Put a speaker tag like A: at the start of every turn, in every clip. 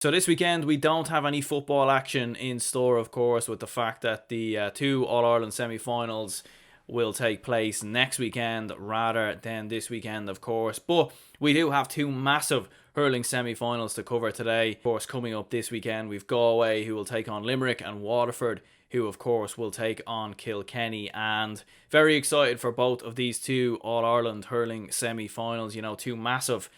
A: So this weekend we don't have any football action in store, of course, with the fact that the two All-Ireland semi-finals will take place next weekend rather than this weekend, of course. But we do have two massive hurling semi-finals to cover today. Of course, coming up this weekend, we've Galway, who will take on Limerick, and Waterford, who of course will take on Kilkenny. And very excited for both of these two All-Ireland hurling semi-finals. You know, two massive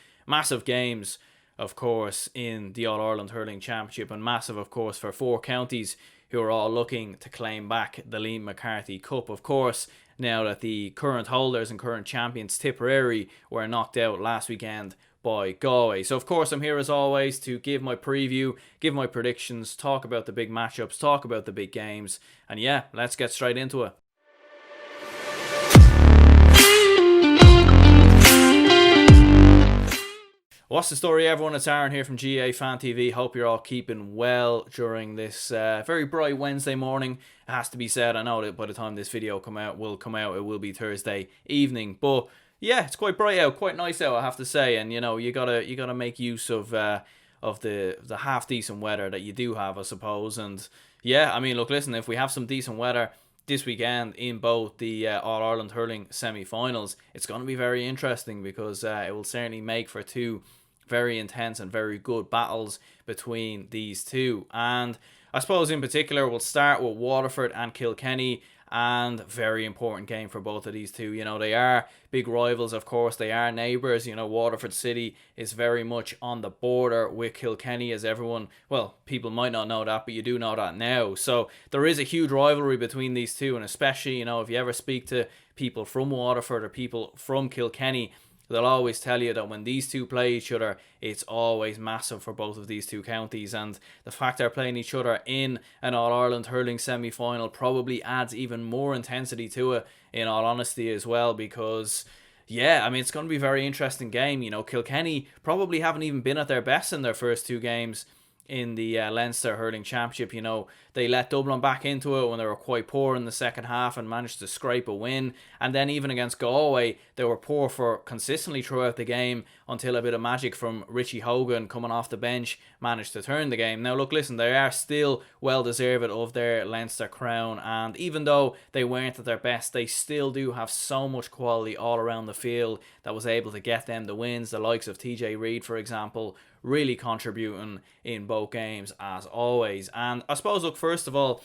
A: games, of course, in the All-Ireland Hurling Championship, and massive, of course, for four counties who are all looking to claim back the Liam McCarthy Cup. Of course, now that the current holders and current champions Tipperary were knocked out last weekend by Galway. So, of course, I'm here as always to give my preview, give my predictions, talk about the big matchups, talk about the big games, and yeah, let's get straight into it. What's the story, everyone? It's Aaron here from GA Fan TV. Hope you're all keeping well during this very bright Wednesday morning. It has to be said. I know that by the time this video will come out, it will be Thursday evening. But yeah, it's quite bright out, quite nice out, I have to say. And you know, you gotta make use of the half decent weather that you do have, I suppose. And yeah, I mean, look, listen, if we have some decent weather this weekend in both the All-Ireland hurling semi-finals, it's going to be very interesting because it will certainly make for two very intense and very good battles between these two. And I suppose in particular we'll start with Waterford and Kilkenny, and very important game for both of these two. You know, they are big rivals, of course, they are neighbours. You know, Waterford City is very much on the border with Kilkenny, as everyone, well, people might not know that, but you do know that now. So there is a huge rivalry between these two, and especially, you know, if you ever speak to people from Waterford or people from Kilkenny, they'll always tell you that when these two play each other, it's always massive for both of these two counties. And the fact they're playing each other in an All-Ireland hurling semi-final probably adds even more intensity to it, in all honesty, as well. Because, yeah, I mean, it's going to be a very interesting game. You know, Kilkenny probably haven't even been at their best in their first two games in the Leinster Hurling Championship. You know, they let Dublin back into it when they were quite poor in the second half and managed to scrape a win. And then even against Galway, they were poor for consistently throughout the game until a bit of magic from Richie Hogan coming off the bench managed to turn the game. Now, look, listen, they are still well deserved of their Leinster crown, and even though they weren't at their best, they still do have so much quality all around the field that was able to get them the wins. The likes of TJ Reid, for example, really contributing in both games as always. And I suppose, look, first of all,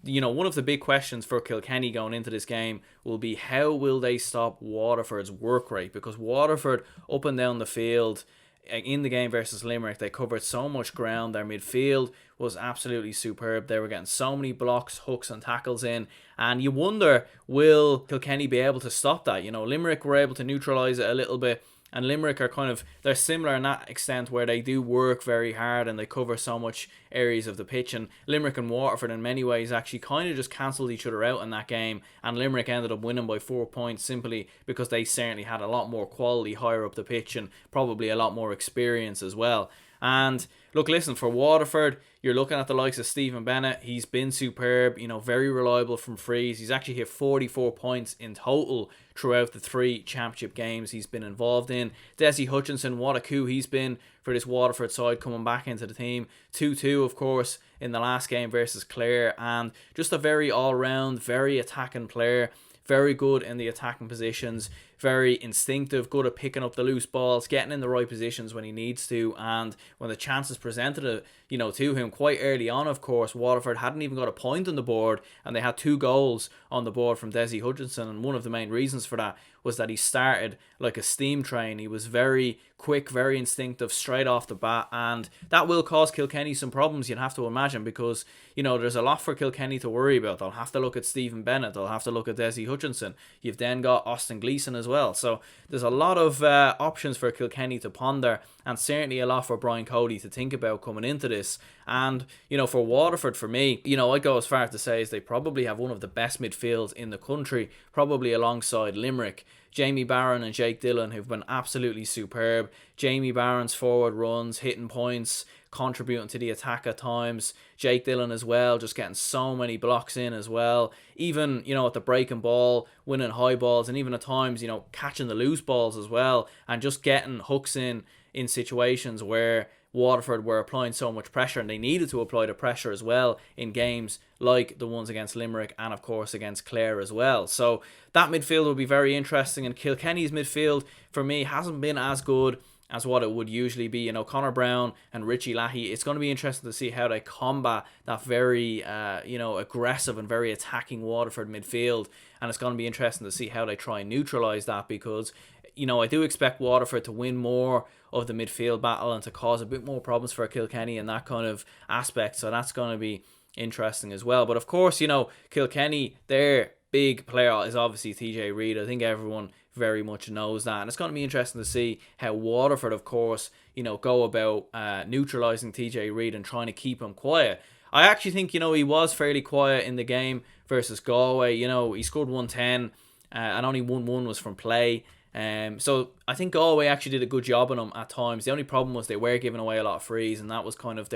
A: you know, one of the big questions for Kilkenny going into this game will be how will they stop Waterford's work rate? Because Waterford, up and down the field in the game versus Limerick, they covered so much ground. Their midfield was absolutely superb. They were getting so many blocks, hooks and tackles in, and you wonder, will Kilkenny be able to stop that? You know, Limerick were able to neutralise it a little bit, and Limerick are kind of, they're similar in that extent where they do work very hard and they cover so much areas of the pitch. And Limerick and Waterford in many ways actually kind of just cancelled each other out in that game, and Limerick ended up winning by 4 points simply because they certainly had a lot more quality higher up the pitch and probably a lot more experience as well. And look, listen, for Waterford, you're looking at the likes of Stephen Bennett. He's been superb, you know, very reliable from frees. He's actually hit 44 points in total throughout the three championship games he's been involved in. Desi Hutchinson, what a coup he's been for this Waterford side coming back into the team. 2-2, of course, in the last game versus Clare. And just a very all-round, very attacking player. Very good in the attacking positions, very instinctive, good at picking up the loose balls, getting in the right positions when he needs to, and when the chances presented to him quite early on, of course, Waterford hadn't even got a point on the board, and they had 2 goals on the board from Desi Hutchinson, and one of the main reasons for that was that he started like a steam train. He was very quick, very instinctive straight off the bat, and that will cause Kilkenny some problems, you'd have to imagine, because, you know, there's a lot for Kilkenny to worry about. They'll have to look at Stephen Bennett, they'll have to look at Desi Hutchinson. You've then got Austin Gleeson as well, so there's a lot of options for Kilkenny to ponder, and certainly a lot for Brian Cody to think about coming into this. And, you know, for Waterford, for me, you know, I'd go as far to say as they probably have one of the best midfields in the country, probably alongside Limerick. Jamie Barron and Jake Dillon, who've been absolutely superb. Jamie Barron's forward runs, hitting points, contributing to the attack at times. Jake Dillon as well, just getting so many blocks in as well. Even, you know, at the breaking ball, winning high balls, and even at times, you know, catching the loose balls as well, and just getting hooks in situations where Waterford were applying so much pressure, and they needed to apply the pressure as well in games like the ones against Limerick and of course against Clare as well. So that midfield will be very interesting, and Kilkenny's midfield for me hasn't been as good as what it would usually be. You know, Conor Brown and Richie Lahey, it's going to be interesting to see how they combat that very, aggressive and very attacking Waterford midfield. And it's going to be interesting to see how they try and neutralise that, because, you know, I do expect Waterford to win more of the midfield battle and to cause a bit more problems for Kilkenny in that kind of aspect. So that's going to be interesting as well. But of course, you know, Kilkenny, their big player is obviously TJ Reid. I think everyone very much knows that, and it's going to be interesting to see how Waterford, of course, you know, go about neutralising TJ Reid and trying to keep him quiet. I actually think, you know, he was fairly quiet in the game versus Galway. You know, he scored 110 and only 1-1 was from play. So I think Galway actually did a good job on him at times. The only problem was they were giving away a lot of frees, and that was kind of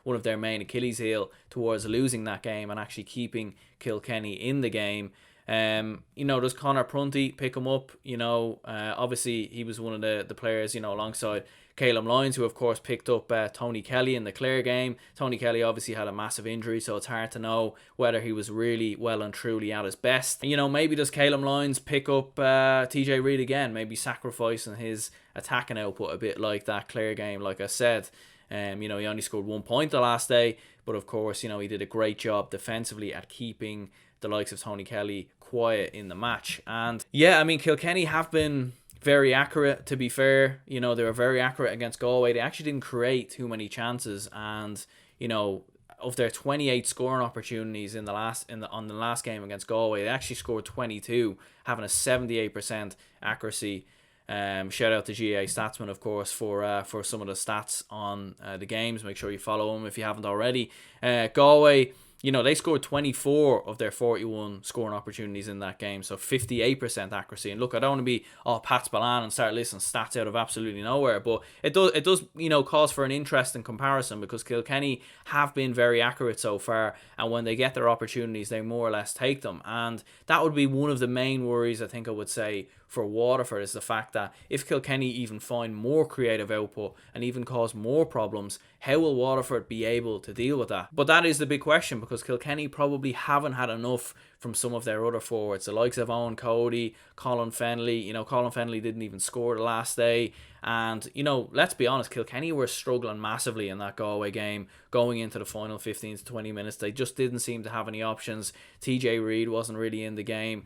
A: one of their main Achilles heel towards losing that game and actually keeping Kilkenny in the game. You know, does Conor Prunty pick him up? You know, obviously he was one of the players, you know, alongside Caleb Lyons, who of course picked up Tony Kelly in the Clare game. Tony Kelly obviously had a massive injury, so it's hard to know whether he was really well and truly at his best. You know, maybe does Caleb Lyons pick up TJ Reid again, maybe sacrificing his attacking output a bit like that Clare game, like I said. You know, he only scored 1 point the last day, but of course, you know, he did a great job defensively at keeping the likes of Tony Kelly quiet in the match. And yeah, I mean, Kilkenny have been very accurate, to be fair. You know, they were very accurate against Galway. They actually didn't create too many chances, and, you know, of their 28 scoring opportunities on the last game against Galway, they actually scored 22, having a 78% accuracy. Shout out to GA Statsman, of course, for some of the stats on the games. Make sure you follow him if you haven't already. Galway, you know, they scored 24 of their 41 scoring opportunities in that game, so 58% accuracy. And look, I don't want to be all Pats Balan and start listing stats out of absolutely nowhere, but it does you know, cause for an interesting comparison, because Kilkenny have been very accurate so far, and when they get their opportunities, they more or less take them. And that would be one of the main worries, I think I would say, for Waterford, is the fact that if Kilkenny even find more creative output and even cause more problems, how will Waterford be able to deal with that? But that is the big question, because Kilkenny probably haven't had enough from some of their other forwards, the likes of Owen Cody, Colin Fennelly. You know, Colin Fennelly didn't even score the last day. And, you know, let's be honest, Kilkenny were struggling massively in that Galway game going into the final 15 to 20 minutes. They just didn't seem to have any options. TJ Reid wasn't really in the game.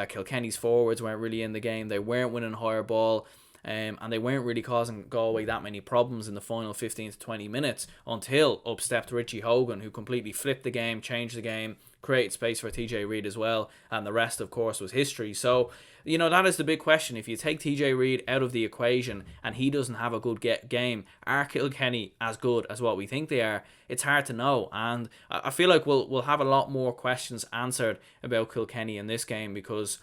A: Kilkenny's forwards weren't really in the game. They weren't winning higher ball. And they weren't really causing Galway that many problems in the final 15 to 20 minutes until up stepped Richie Hogan, who completely flipped the game, changed the game, created space for TJ Reid as well, and the rest, of course, was history. So, you know, that is the big question. If you take TJ Reid out of the equation and he doesn't have a good game, are Kilkenny as good as what we think they are? It's hard to know, and I feel like we'll have a lot more questions answered about Kilkenny in this game, because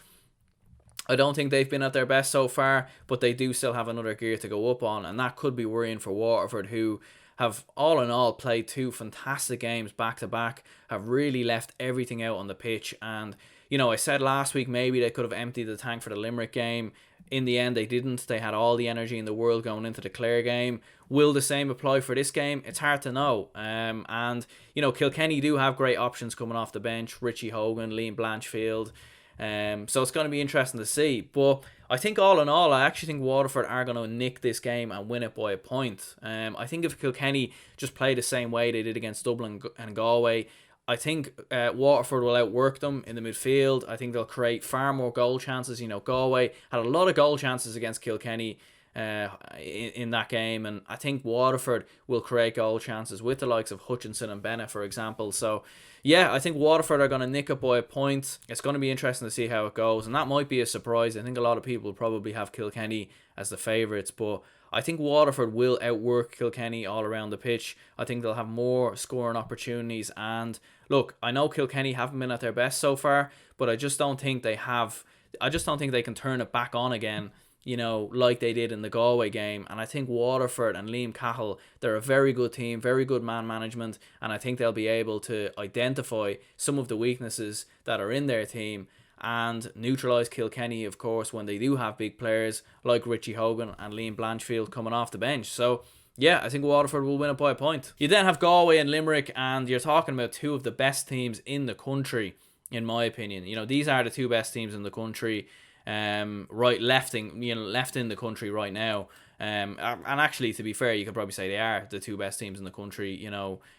A: I don't think they've been at their best so far, but they do still have another gear to go up on, and that could be worrying for Waterford, who have all in all played 2 fantastic games back to back, have really left everything out on the pitch. And, you know, I said last week maybe they could have emptied the tank for the Limerick game. In the end, they didn't. They had all the energy in the world going into the Clare game. Will the same apply for this game? It's hard to know. And, you know, Kilkenny do have great options coming off the bench. Richie Hogan, Liam Blanchfield. So it's going to be interesting to see. But I think all in all, I actually think Waterford are going to nick this game and win it by a point. I think if Kilkenny just play the same way they did against Dublin and Galway, I think Waterford will outwork them in the midfield. I think they'll create far more goal chances. You know, Galway had a lot of goal chances against Kilkenny in that game, and I think Waterford will create goal chances with the likes of Hutchinson and Bennett, for example. So yeah, I think Waterford are going to nick it by a point. It's going to be interesting to see how it goes, and that might be a surprise. I think a lot of people probably have Kilkenny as the favourites, but I think Waterford will outwork Kilkenny all around the pitch. I think they'll have more scoring opportunities, and look, I know Kilkenny haven't been at their best so far, but I just don't think they can turn it back on again, you know, like they did in the Galway game. And I think Waterford and Liam Cahill, they're a very good team, very good man management, and I think they'll be able to identify some of the weaknesses that are in their team and neutralise Kilkenny, of course, when they do have big players like Richie Hogan and Liam Blanchfield coming off the bench. So yeah, I think Waterford will win it by a point. You then have Galway and Limerick, and you're talking about two of the best teams in the country, in my opinion. These are the two best teams in the country, left in the country right now. And actually, to be fair, you could probably say they are the two best teams in the country,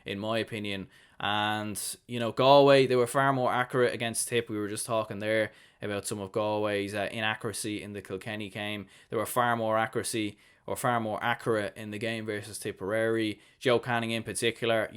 A: in my opinion. And, Galway, they were far more accurate against Tip. We were just talking there about some of Galway's inaccuracy in the Kilkenny game. They were far more accurate in the game versus Tipperary. Joe Canning in particular,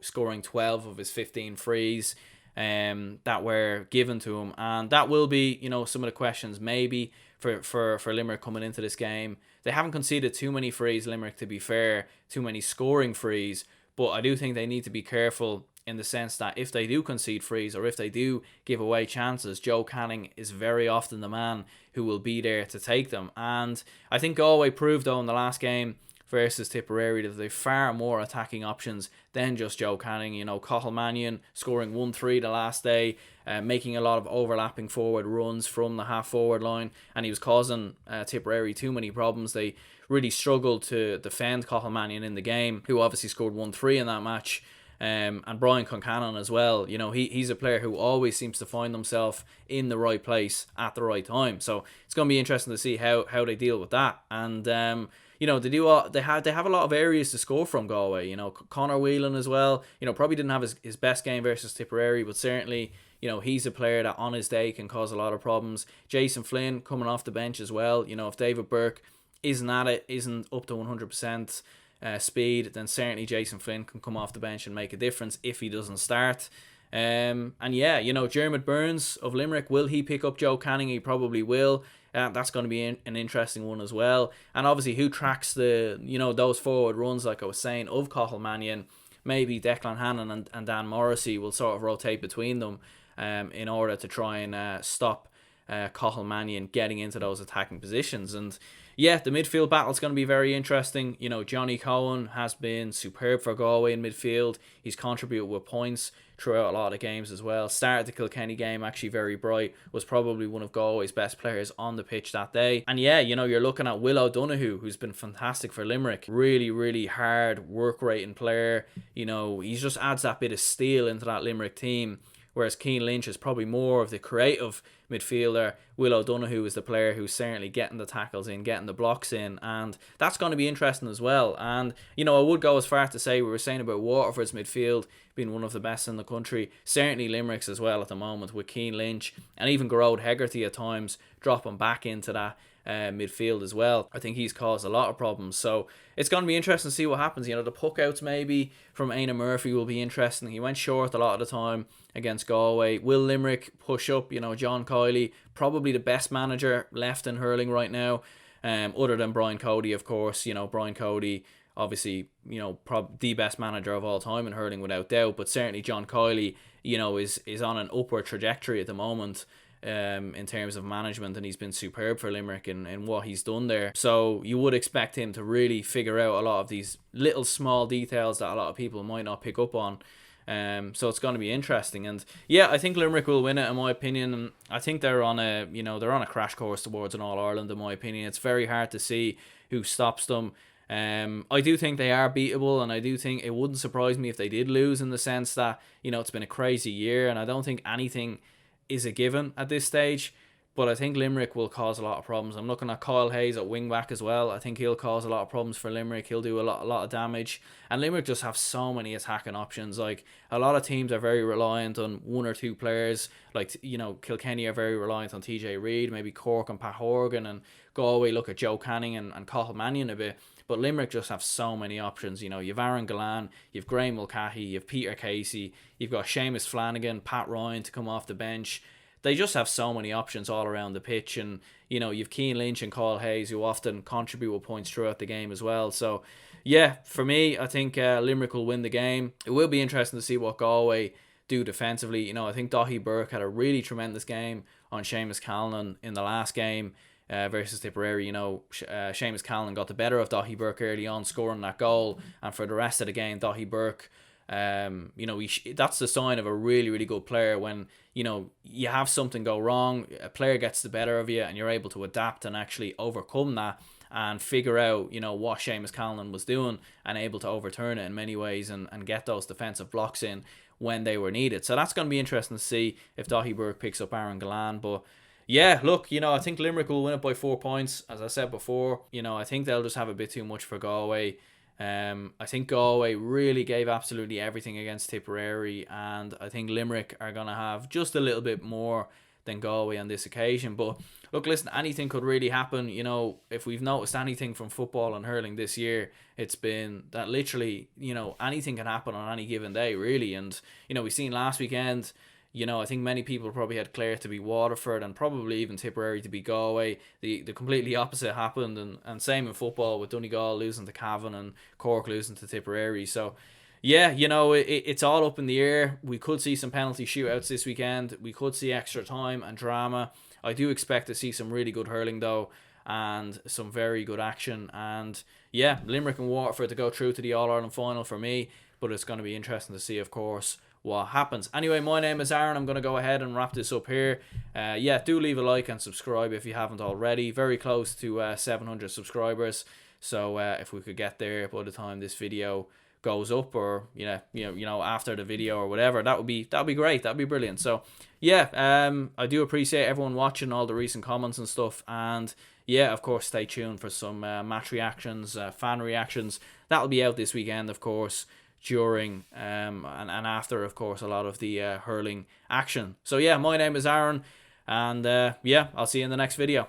A: scoring 12 of his 15 frees that were given to him. And that will be, some of the questions maybe for Limerick coming into this game. They haven't conceded too many frees, Limerick, to be fair, too many scoring frees, but I do think they need to be careful in the sense that if they do concede frees or if they do give away chances, Joe Canning is very often the man who will be there to take them. And I think Galway proved, though, in the last game versus Tipperary that they've far more attacking options than just Joe Canning. Cathal Mannion scoring 1-3 the last day, making a lot of overlapping forward runs from the half-forward line, and he was causing Tipperary too many problems. They really struggled to defend Cathal Mannion in the game, who obviously scored 1-3 in that match. And Brian Concannon as well. He's a player who always seems to find himself in the right place at the right time. So it's going to be interesting to see how they deal with that. And they have a lot of areas to score from, Galway. Conor Whelan as well. Probably didn't have his best game versus Tipperary, but certainly he's a player that on his day can cause a lot of problems. Jason Flynn coming off the bench as well. If David Burke isn't up to 100%. Speed, then certainly Jason Flynn can come off the bench and make a difference if he doesn't start. Jermid Burns of Limerick, will he pick up Joe Canning? He probably will. That's going to be an interesting one as well. And obviously, who tracks those forward runs, like I was saying, of Cathal Mannion? Maybe Declan Hannon and Dan Morrissey will sort of rotate between them in order to try and stop Cathal Mannion getting into those attacking positions. And yeah, the midfield battle is going to be very interesting. Johnny Cohen has been superb for Galway in midfield. He's contributed with points throughout a lot of games as well. Started the Kilkenny game actually very bright. Was probably one of Galway's best players on the pitch that day. And yeah, you're looking at Will O'Donoghue, who's been fantastic for Limerick. Really, really hard work rating player. He just adds that bit of steel into that Limerick team. Whereas Cian Lynch is probably more of the creative midfielder. Will O'Donoghue is the player who's certainly getting the tackles in, getting the blocks in, and that's going to be interesting as well. And, I would go as far to say, we were saying about Waterford's midfield being one of the best in the country. Certainly Limerick's as well at the moment with Cian Lynch and even Gearóid Hegarty at times dropping back into that midfield as well. I think he's caused a lot of problems, so it's going to be interesting to see what happens. The puck outs maybe from Éanna Murphy will be interesting. He went short a lot of the time against Galway. Will Limerick push up? John Kiley, probably the best manager left in hurling right now, other than Brian Cody, of course. Brian Cody, obviously, the best manager of all time in hurling without doubt, but certainly John Kiley, is on an upward trajectory at the moment. In terms of management, and he's been superb for Limerick in what he's done there. So you would expect him to really figure out a lot of these little small details that a lot of people might not pick up on. So it's going to be interesting, and yeah, I think Limerick will win it in my opinion. And I think they're on a crash course towards an All-Ireland in my opinion. It's very hard to see who stops them. I do think they are beatable, and I do think it wouldn't surprise me if they did lose, in the sense that it's been a crazy year, and I don't think anything is a given at this stage, but I think Limerick will cause a lot of problems. I'm looking at Kyle Hayes at wing back as well. I think he'll cause a lot of problems for Limerick. He'll do a lot of damage, and Limerick just have so many attacking options. Like, a lot of teams are very reliant on one or two players. Like, Kilkenny are very reliant on TJ Reid, maybe Cork and Pat Horgan, and Galway look at Joe Canning and Cathal Mannion a bit. But Limerick just have so many options. You've Aaron Gallan, you've Graham Mulcahy, you've Peter Casey, you've got Seamus Flanagan, Pat Ryan to come off the bench. They just have so many options all around the pitch, and you've Cian Lynch and Kyle Hayes, who often contribute with points throughout the game as well. So yeah, for me, I think Limerick will win the game. It will be interesting to see what Galway do defensively. I think Daithí Burke had a really tremendous game on Seamus Callan in the last game versus Tipperary. Seamus Callan got the better of Daithí Burke early on, scoring that goal, and for the rest of the game, Daithí Burke, that's the sign of a really, really good player, when you have something go wrong, a player gets the better of you, and you're able to adapt and actually overcome that and figure out, you know, what Seamus Callan was doing and able to overturn it in many ways and get those defensive blocks in when they were needed. So that's going to be interesting to see if Daithí Burke picks up Aaron Gallan. But yeah, look, you know, I think Limerick will win it by 4 points. As I said before, you know, I think they'll just have a bit too much for Galway. I think Galway really gave absolutely everything against Tipperary, and I think Limerick are going to have just a little bit more than Galway on this occasion. But look, listen, anything could really happen. You know, if we've noticed anything from football and hurling this year, it's been that literally, you know, anything can happen on any given day, really. And, you know, we've seen last weekend, you know, I think many people probably had Clare to be Waterford and probably even Tipperary to be Galway. The completely opposite happened, and same in football with Donegal losing to Cavan and Cork losing to Tipperary. So, yeah, you know, it's all up in the air. We could see some penalty shootouts this weekend. We could see extra time and drama. I do expect to see some really good hurling, though, and some very good action. And, yeah, Limerick and Waterford to go through to the All-Ireland final for me. But it's going to be interesting to see, of course, what happens. Anyway, my name is Aaron. I'm going to go ahead and wrap this up here. Yeah, do leave a like and subscribe if you haven't already. Very close to 700 subscribers. So if we could get there by the time this video goes up, or you know after the video or whatever, that would be great. That'd be brilliant. So yeah, I do appreciate everyone watching, all the recent comments and stuff, and yeah, of course, stay tuned for some match reactions, fan reactions. That'll be out this weekend, of course, during and after, of course, a lot of the hurling action. So yeah, my name is Aaron, and yeah, I'll see you in the next video.